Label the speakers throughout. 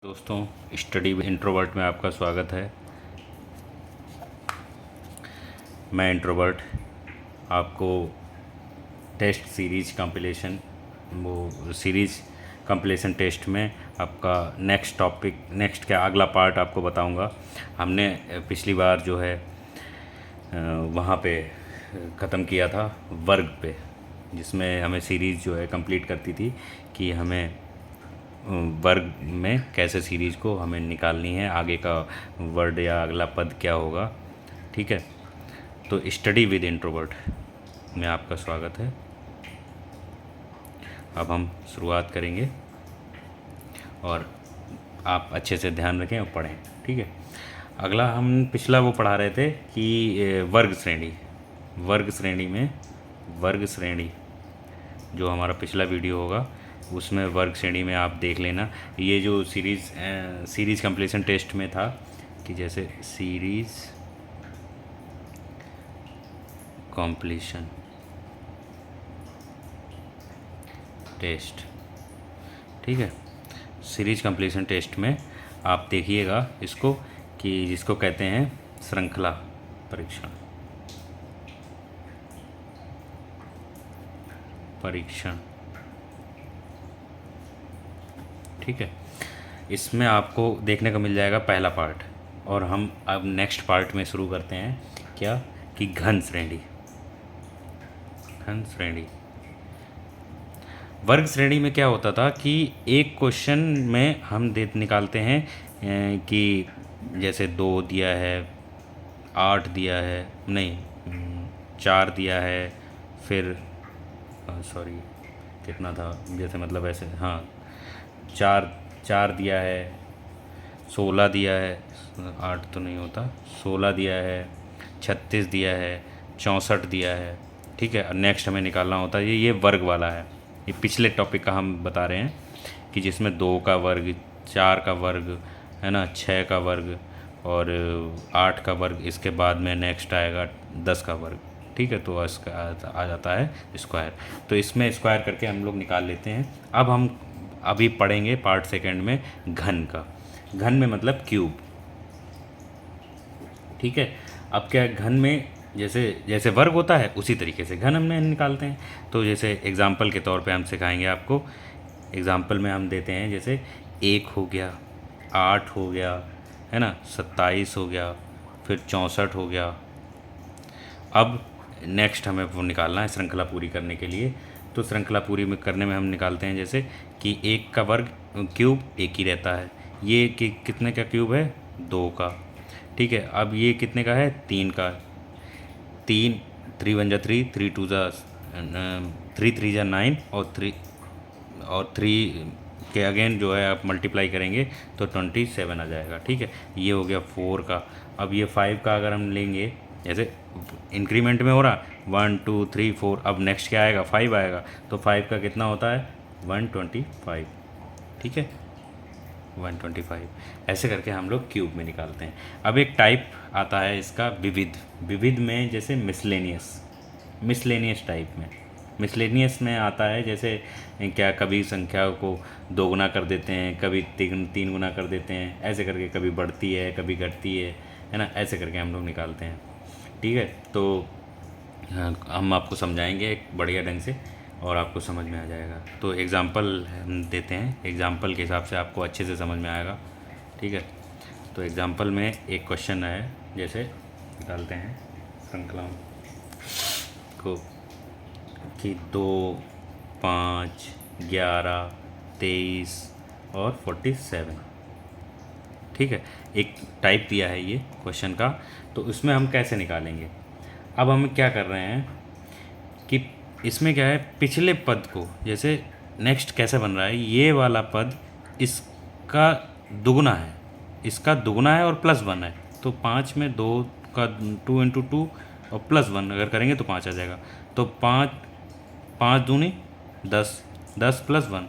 Speaker 1: दोस्तों, study with introvert में आपका स्वागत है। मैं इंट्रोवर्ट आपको test series compilation compilation test में आपका नेक्स्ट क्या अगला पार्ट आपको बताऊंगा। हमने पिछली बार जो है वहाँ पे ख़त्म किया था वर्ग पे, जिसमें हमें सीरीज़ जो है कंप्लीट करती थी कि हमें वर्ग में कैसे सीरीज़ को हमें निकालनी है, आगे का वर्ड या अगला पद क्या होगा। ठीक है, तो स्टडी विद इंट्रोवर्ट में आपका स्वागत है। अब हम शुरुआत करेंगे और आप अच्छे से ध्यान रखें और पढ़ें। ठीक है, अगला हम पिछला वो पढ़ा रहे थे कि वर्ग श्रेणी जो हमारा पिछला वीडियो होगा उसमें वर्ग श्रेणी में आप देख लेना। ये जो सीरीज़ कंप्लीशन टेस्ट में था कि जैसे सीरीज़ कंप्लीशन टेस्ट, ठीक है, सीरीज कंप्लीशन टेस्ट में आप देखिएगा इसको कि जिसको कहते हैं श्रृंखला परीक्षण। ठीक है, इसमें आपको देखने को मिल जाएगा पहला पार्ट, और हम अब नेक्स्ट पार्ट में शुरू करते हैं क्या कि घन श्रेणी। वर्ग श्रेणी में क्या होता था कि एक क्वेश्चन में हम निकालते हैं कि जैसे 2 दिया है, 8 दिया है, नहीं 4 दिया है, फिर सॉरी कितना था, जैसे मतलब ऐसे, हाँ 4 दिया है, 16 दिया है, 8 तो नहीं होता, 16 दिया है, 36 दिया है, 64 दिया है। ठीक है, नेक्स्ट हमें निकालना होता है ये वर्ग वाला है। ये पिछले टॉपिक का हम बता रहे हैं कि जिसमें 2 का वर्ग, 4 का वर्ग है ना, 6 का वर्ग और 8 का वर्ग, इसके बाद में नेक्स्ट आएगा 10 का वर्ग। ठीक है, तो इसका आ जाता है स्क्वायर। तो इसमें स्क्वायर करके हम लोग निकाल लेते हैं। अब हम अभी पढ़ेंगे पार्ट सेकंड में घन का। घन में मतलब क्यूब। ठीक है, अब क्या घन में जैसे वर्ग होता है उसी तरीके से घन हमने निकालते हैं। तो जैसे एग्जाम्पल के तौर पे हम सिखाएंगे आपको। एग्जाम्पल में हम देते हैं जैसे 1 हो गया, 8 हो गया, है ना, 27 हो गया, फिर 64 हो गया। अब नेक्स्ट हमें वो निकालना है श्रृंखला पूरी करने के लिए। तो श्रृंखला पूरी में करने में हम निकालते हैं जैसे कि 1 का वर्ग क्यूब 1 ही रहता है। ये कि कितने का क्यूब है, 2 का। ठीक है, अब ये कितने का है, 3 का। 3 1 जा 3, 3 2 जा 3 3 जा 9, और 3 के अगेन जो है आप मल्टीप्लाई करेंगे तो 27 आ जाएगा। ठीक है, ये हो गया 4 का। अब ये 5 का अगर हम लेंगे, जैसे इंक्रीमेंट में हो रहा 1 2 3 4, अब नेक्स्ट क्या आएगा, 5 आएगा। तो 5 का कितना होता है, 125। ठीक है, 125। ऐसे करके हम लोग क्यूब में निकालते हैं। अब एक टाइप आता है इसका विविध में, जैसे मिसलेनियस टाइप में। मिसलेनियस में आता है जैसे क्या, कभी संख्या को 2 गुना कर देते हैं, कभी 3 गुना कर देते हैं, ऐसे करके कभी बढ़ती है कभी घटती है ना, ऐसे करके हम लोग निकालते हैं। ठीक है, तो हम आपको समझाएंगे एक बढ़िया ढंग से और आपको समझ में आ जाएगा। तो एग्ज़ाम्पल हम देते हैं, एग्ज़ाम्पल के हिसाब से आपको अच्छे से समझ में आएगा। ठीक है, तो एग्ज़ाम्पल में एक क्वेश्चन है, जैसे डालते हैं श्रृंखलाओं को कि 2 5 11 23 और 47। ठीक है, एक टाइप दिया है ये क्वेश्चन का। तो उसमें हम कैसे निकालेंगे, अब हम क्या कर रहे हैं कि इसमें क्या है, पिछले पद को, जैसे नेक्स्ट कैसे बन रहा है, ये वाला पद इसका दुगुना है, और +1 है। तो 5 में 2 का 2 × 2 और +1 अगर करेंगे तो 5 आ जाएगा। तो 5 दूनी 10, 10 + 1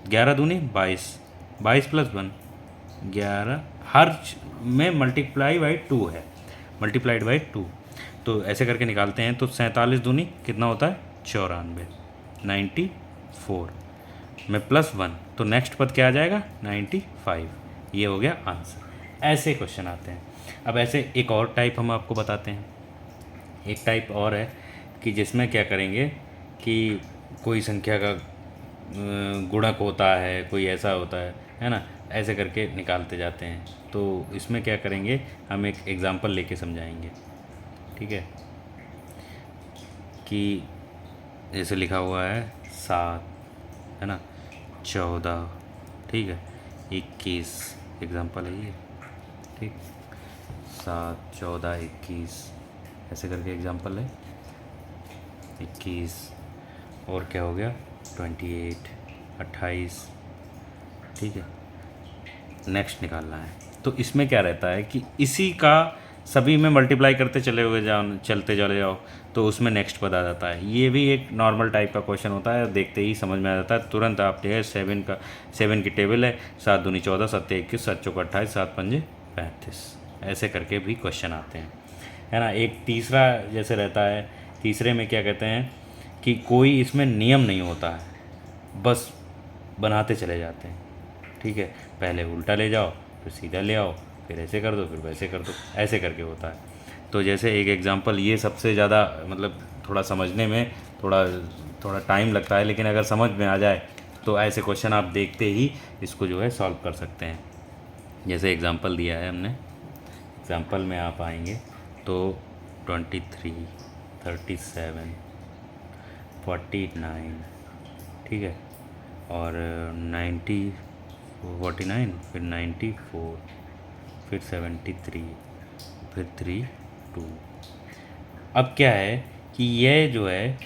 Speaker 1: 11 दूनी 22, 22 + 1 11, हर में मल्टीप्लाइड बाई 2। तो ऐसे करके निकालते हैं। तो 47 दूनी कितना होता है, 94, 94 में +1, तो नेक्स्ट पद क्या आ जाएगा, 95। ये हो गया आंसर। ऐसे क्वेश्चन आते हैं। अब ऐसे एक और टाइप हम आपको बताते हैं। एक टाइप और है कि जिसमें क्या करेंगे कि कोई संख्या का गुणक होता है, कोई ऐसा होता है ना, ऐसे करके निकालते जाते हैं। तो इसमें क्या करेंगे, हम एक एग्ज़ाम्पल लेके समझाएंगे। ठीक है, कि जैसे लिखा हुआ है 7, है ना, 14, ठीक है, 21, एग्ज़ाम्पल है ये। ठीक, 7, 14, 21, ऐसे करके एग्ज़ाम्पल है। 21 और क्या हो गया, 28, 28, ठीक है। नेक्स्ट निकालना है। तो इसमें क्या रहता है कि इसी का सभी में मल्टीप्लाई करते चले हुए जाओ, चलते चले जाओ, तो उसमें नेक्स्ट पद आ जाता है। ये भी एक नॉर्मल टाइप का क्वेश्चन होता है, देखते ही समझ में आ जाता है तुरंत। आप जो है 7 की टेबल है, 7 दूनी 14, 7 21, 7 चौका 28, 7 पंजे 35, ऐसे करके भी क्वेश्चन आते हैं, है ना। एक तीसरा जैसे रहता है, तीसरे में क्या कहते हैं कि कोई इसमें नियम नहीं होता है, बस बनाते चले जाते हैं। ठीक है, पहले उल्टा ले जाओ, फिर सीधा ले आओ, फिर ऐसे कर दो, फिर वैसे कर दो, ऐसे करके होता है। तो जैसे एक एग्जांपल, ये सबसे ज़्यादा मतलब थोड़ा समझने में थोड़ा थोड़ा टाइम लगता है, लेकिन अगर समझ में आ जाए तो ऐसे क्वेश्चन आप देखते ही इसको जो है सॉल्व कर सकते हैं। जैसे एग्ज़ाम्पल दिया है हमने, एग्ज़ाम्पल में आप आएंगे तो 23, 37, 49, ठीक है, और 49, फिर 94, फिर 73, फिर 3, 2। अब क्या है कि ये जो है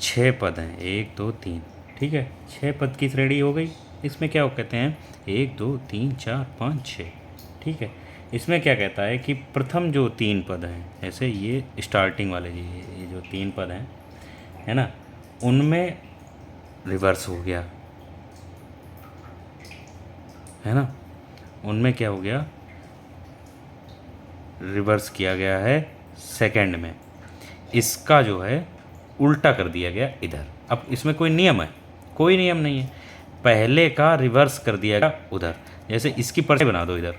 Speaker 1: 6 पद हैं, 1 2 3, ठीक है, 6 पद की श्रेणी हो गई। इसमें क्या कहते हैं, 1 2 3 4 5 6, ठीक है। इसमें क्या कहता है कि प्रथम जो 3 पद हैं, ऐसे ये स्टार्टिंग वाले ये जो 3 पद हैं, है ना, उनमें रिवर्स हो गया, है ना, उनमें क्या हो गया, रिवर्स किया गया है सेकंड में। इसका जो है उल्टा कर दिया गया इधर। अब इसमें कोई नियम है, कोई नियम नहीं है, पहले का रिवर्स कर दिया गया उधर। जैसे इसकी परछाई बना दो इधर,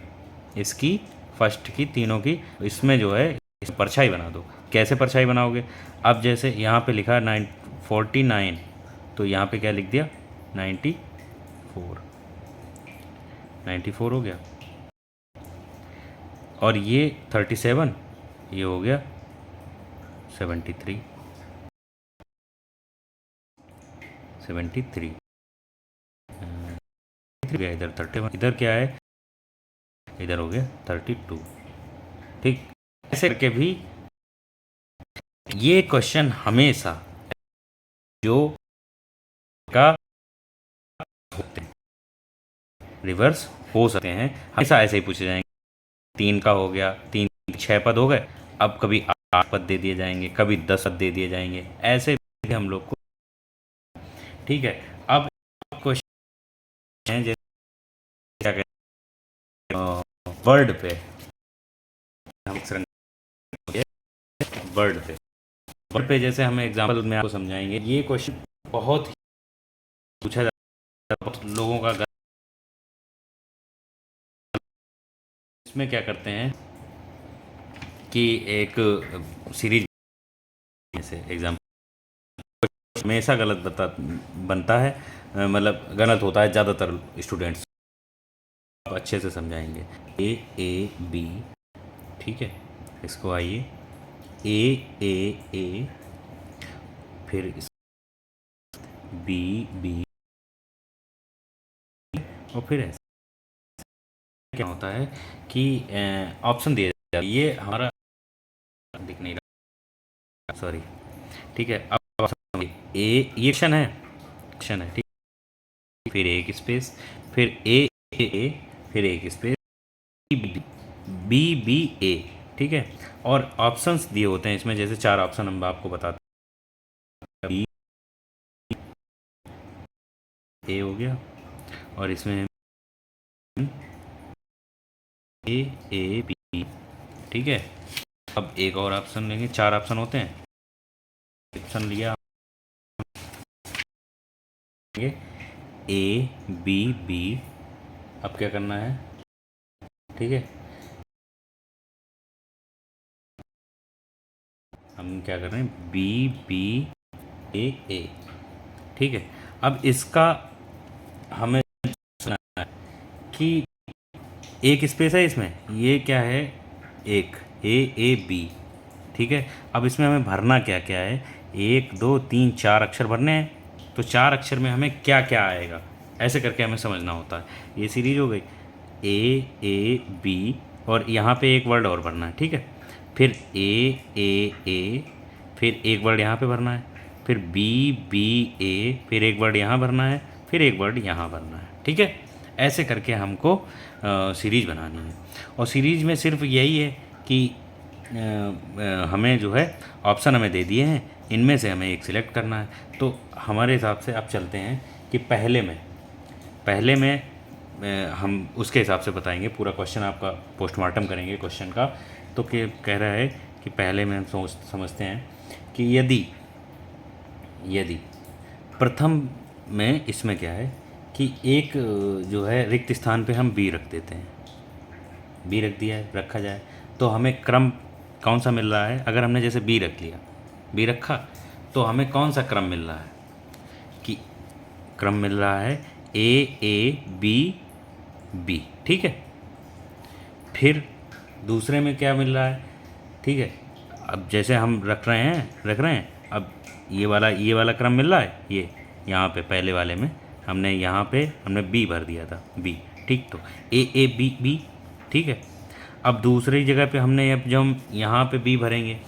Speaker 1: इसकी फर्स्ट की तीनों की, इसमें जो है इस परछाई बना दो। कैसे परछाई बनाओगे, अब जैसे यहाँ पे लिखा है 49, तो यहाँ पे क्या लिख दिया, 94, 94 हो गया। और ये 37, ये हो गया 73, 73 गया इधर 31, इधर क्या है, इधर हो गया 32। ठीक, ऐसे करके भी ये क्वेश्चन हमेशा जो का होते हैं रिवर्स हो सकते हैं, हमेशा ऐसे ही पूछे जाएंगे। 3 का हो गया, 3 6 पद हो गए, अब कभी 8 पद दे दिए जाएंगे, कभी 10 पद दे दिए जाएंगे, ऐसे भी हम लोग को। ठीक है, अब क्वेश्चन है जैसे क्या कहते हैं वर्ड पे, हम वर्ड पे, वर्ड पे जैसे हमें एग्जांपल में आपको समझाएंगे। ये क्वेश्चन बहुत ही पूछा जाता है, बहुत लोगों का इसमें क्या करते हैं कि एक सीरीज से एग्जाम्पल हमेशा गलत बनता है, मतलब गलत होता है ज़्यादातर स्टूडेंट्स। आप अच्छे से समझाएंगे A B, ठीक है, इसको आइए A फिर B और फिर ऐसे क्या होता है कि ऑप्शन दिया जाता है, ये हमारा दिख नहीं रहा, सॉरी। ठीक है, अब ए ये एक्शन है, ठीक, फिर एक स्पेस, फिर ए, फिर एक स्पेस, बी ए, ठीक है। और ऑप्शंस दिए होते हैं इसमें, जैसे 4 ऑप्शन हम आपको बताते हैं, बी ए हो गया, और इसमें ए बी, ठीक है। अब एक और ऑप्शन लेंगे, 4 ऑप्शन होते हैं, ऑप्शन लिया ए बी बी, अब क्या करना है, ठीक है, हम क्या कर रहे हैं, बी बी ए। ठीक है, अब इसका हमें सुना है कि एक स्पेस है इसमें, ये क्या है, एक ए बी। ठीक है, अब इसमें हमें भरना क्या क्या है, 1 2 3 4 अक्षर भरने हैं। तो 4 अक्षर में हमें क्या क्या आएगा, ऐसे करके हमें समझना होता है। ये सीरीज हो गई ए बी, और यहाँ पे एक वर्ड और भरना है। ठीक है, फिर ए, फिर एक वर्ड यहाँ पे भरना है, फिर बी ए, फिर एक वर्ड यहाँ भरना है, फिर एक वर्ड यहाँ भरना है। ठीक है, ऐसे करके हमको सीरीज बनानी है। और सीरीज में सिर्फ यही है कि हमें जो है ऑप्शन हमें दे दिए हैं, इनमें से हमें एक सिलेक्ट करना है। तो हमारे हिसाब से अब चलते हैं कि पहले में हम उसके हिसाब से बताएंगे। पूरा क्वेश्चन आपका पोस्टमार्टम करेंगे क्वेश्चन का। तो कह रहा है कि पहले में हम समझते हैं कि यदि प्रथम में इसमें क्या है कि एक जो है रिक्त स्थान पे हम बी रख देते हैं, बी रख दिया है, रखा जाए तो हमें क्रम कौन सा मिल रहा है। अगर हमने जैसे बी रख लिया, बी रखा, तो हमें कौन सा क्रम मिल रहा है कि क्रम मिल रहा है ए बी बी। ठीक है, फिर दूसरे में क्या मिल रहा है। ठीक है, अब जैसे हम रख रहे हैं, अब ये वाला क्रम मिल रहा है। ये यहाँ पे पहले वाले में हमने बी भर दिया था, बी। ठीक, तो ए बी बी। ठीक है, अब दूसरी जगह पे हमने अब जब हम यहाँ पे बी भरेंगे,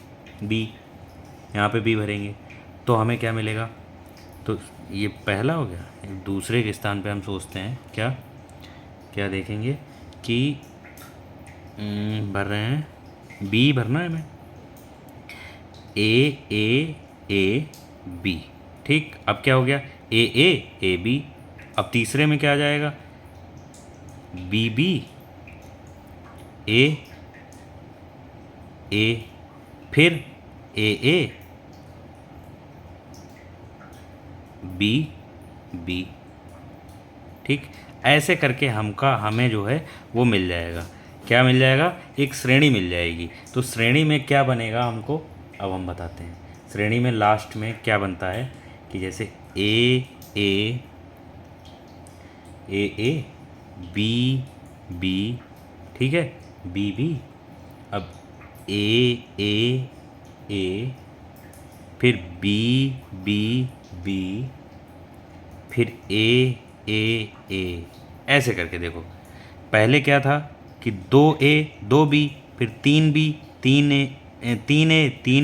Speaker 1: यहाँ पे बी भरेंगे, तो हमें क्या मिलेगा। तो ये पहला हो गया। दूसरे के स्थान पे हम सोचते हैं क्या क्या देखेंगे कि भर रहे हैं, बी भरना है हमें, ए बी। ठीक, अब क्या हो गया, ए बी। अब तीसरे में क्या आ जाएगा, बी ए, फिर ए बी। ठीक, ऐसे करके हमें जो है वो मिल जाएगा। क्या मिल जाएगा, एक श्रेणी मिल जाएगी। तो श्रेणी में क्या बनेगा हमको, अब हम बताते हैं। श्रेणी में लास्ट में क्या बनता है कि जैसे ए बी। ठीक है, बी। अब ए फिर बी, फिर ए। ऐसे करके देखो, पहले क्या था कि 2 बी, फिर 3 बी, 3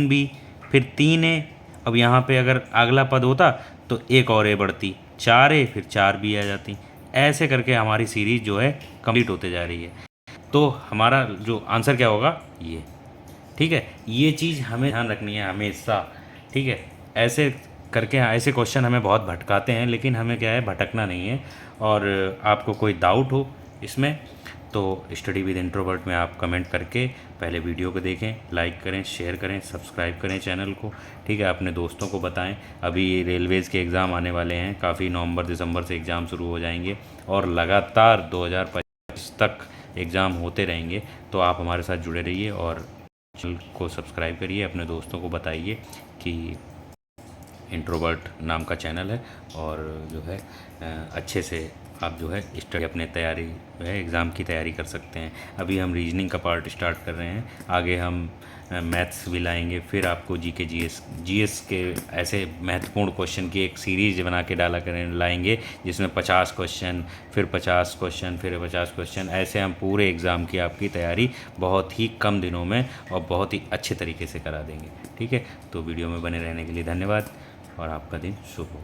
Speaker 1: बी, फिर 3 ए। अब यहाँ पे अगर अगला पद होता तो एक और ए बढ़ती, 4 ए, फिर 4 बी आ जाती। ऐसे करके हमारी सीरीज जो है कंप्लीट होते जा रही है। तो हमारा जो आंसर क्या होगा, ये। ठीक है, ये चीज़ हमें ध्यान रखनी है हमेशा। ठीक है, ऐसे करके ऐसे क्वेश्चन हमें बहुत भटकाते हैं, लेकिन हमें क्या है, भटकना नहीं है। और आपको कोई डाउट हो इसमें तो स्टडी विद इंट्रोवर्ट में आप कमेंट करके पहले वीडियो को देखें, लाइक करें, शेयर करें, सब्सक्राइब करें चैनल को। ठीक है, अपने दोस्तों को बताएं। अभी रेलवेज़ के एग्ज़ाम आने वाले हैं, काफ़ी नवंबर दिसंबर से एग्ज़ाम शुरू हो जाएंगे और लगातार 2025 तक एग्ज़ाम होते रहेंगे। तो आप हमारे साथ जुड़े रहिए और चैनल को सब्सक्राइब करिए, अपने दोस्तों को बताइए कि इंट्रोवर्ट नाम का चैनल है और जो है अच्छे से आप जो है स्टडी अपने तैयारी जो है एग्ज़ाम की तैयारी कर सकते हैं। अभी हम रीजनिंग का पार्ट स्टार्ट कर रहे हैं, आगे हम मैथ्स भी लाएंगे, फिर आपको जीके जीएस के ऐसे महत्वपूर्ण क्वेश्चन की एक सीरीज बना के लाएंगे जिसमें 50 क्वेश्चन, फिर 50 क्वेश्चन, फिर 50 क्वेश्चन। ऐसे हम पूरे एग्ज़ाम की आपकी तैयारी बहुत ही कम दिनों में और बहुत ही अच्छे तरीके से करा देंगे। ठीक है, तो वीडियो में बने रहने के लिए धन्यवाद और आपका दिन शुभ हो।